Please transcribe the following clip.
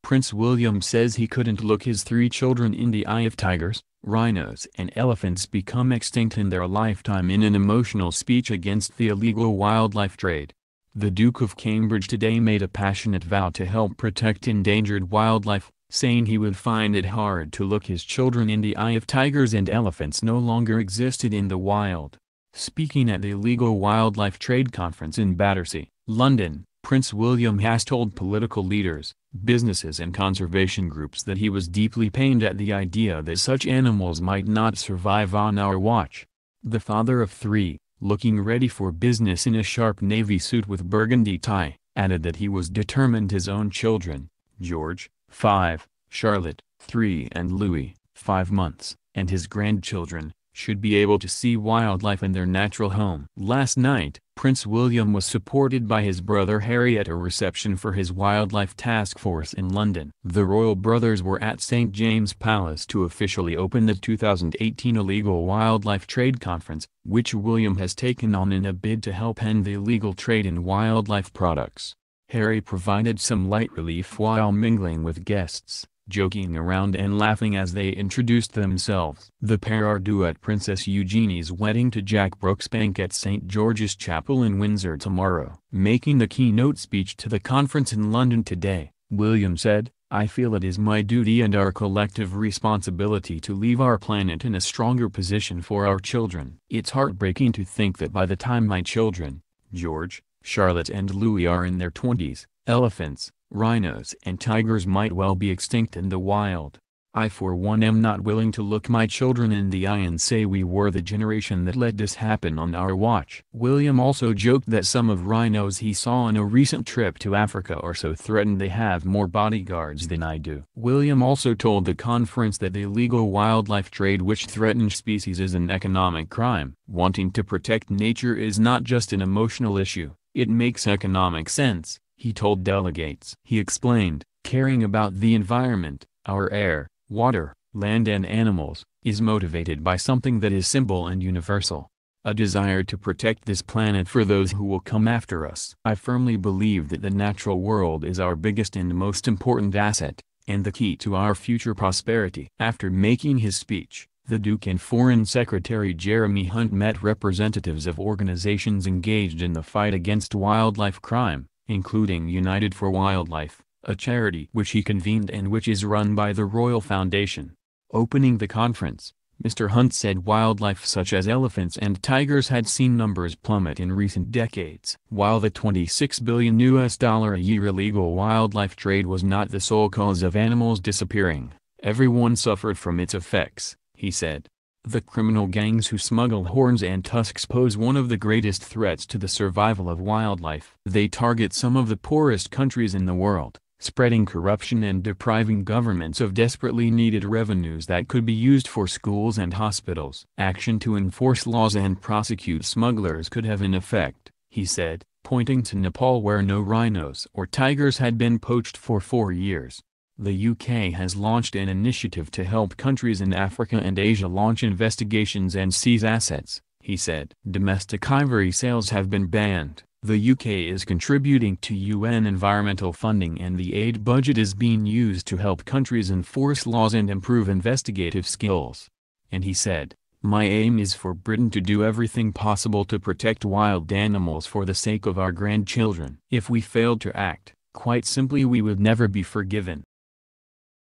Prince William says he couldn't look his 3 children in the eye if tigers, rhinos and elephants become extinct in their lifetime in an emotional speech against the illegal wildlife trade. The Duke of Cambridge today made a passionate vow to help protect endangered wildlife, saying he would find it hard to look his children in the eye if tigers and elephants no longer existed in the wild. Speaking at the Illegal Wildlife Trade Conference in Battersea, London, Prince William has told political leaders, businesses and conservation groups that he was deeply pained at the idea that such animals might not survive on our watch. The father of 3, looking ready for business in a sharp navy suit with burgundy tie, added that he was determined his own children, George, 5, Charlotte, 3 and Louis, 5 months, and his grandchildren, should be able to see wildlife in their natural home. Last night, Prince William was supported by his brother Harry at a reception for his wildlife task force in London. The royal brothers were at St. James' Palace to officially open the 2018 Illegal Wildlife Trade Conference, which William has taken on in a bid to help end the illegal trade in wildlife products. Harry provided some light relief while mingling with guests, joking around and laughing as they introduced themselves. The pair are due at Princess Eugenie's wedding to Jack Brooksbank at St. George's Chapel in Windsor tomorrow. Making the keynote speech to the conference in London today, William said, "I feel it is my duty and our collective responsibility to leave our planet in a stronger position for our children. It's heartbreaking to think that by the time my children, George, Charlotte and Louis are in their 20s, elephants, rhinos and tigers might well be extinct in the wild. I for one am not willing to look my children in the eye and say we were the generation that let this happen on our watch." William also joked that some of rhinos he saw on a recent trip to Africa are so threatened they have more bodyguards than I do. William also told the conference that the illegal wildlife trade which threatens species is an economic crime. Wanting to protect nature is not just an emotional issue, it makes economic sense, he told delegates. He explained, caring about the environment, our air, water, land and animals, is motivated by something that is simple and universal. A desire to protect this planet for those who will come after us. I firmly believe that the natural world is our biggest and most important asset, and the key to our future prosperity. After making his speech, the Duke and Foreign Secretary Jeremy Hunt met representatives of organizations engaged in the fight against wildlife crime, including United for Wildlife, a charity which he convened and which is run by the Royal Foundation. Opening the conference, Mr. Hunt said wildlife such as elephants and tigers had seen numbers plummet in recent decades. While the $26 billion a year illegal wildlife trade was not the sole cause of animals disappearing, everyone suffered from its effects, he said. The criminal gangs who smuggle horns and tusks pose one of the greatest threats to the survival of wildlife. They target some of the poorest countries in the world, spreading corruption and depriving governments of desperately needed revenues that could be used for schools and hospitals. Action to enforce laws and prosecute smugglers could have an effect, he said, pointing to Nepal where no rhinos or tigers had been poached for 4 years. The UK has launched an initiative to help countries in Africa and Asia launch investigations and seize assets, he said. Domestic ivory sales have been banned. The UK is contributing to UN environmental funding and the aid budget is being used to help countries enforce laws and improve investigative skills. And he said, "My aim is for Britain to do everything possible to protect wild animals for the sake of our grandchildren. If we failed to act, quite simply we would never be forgiven."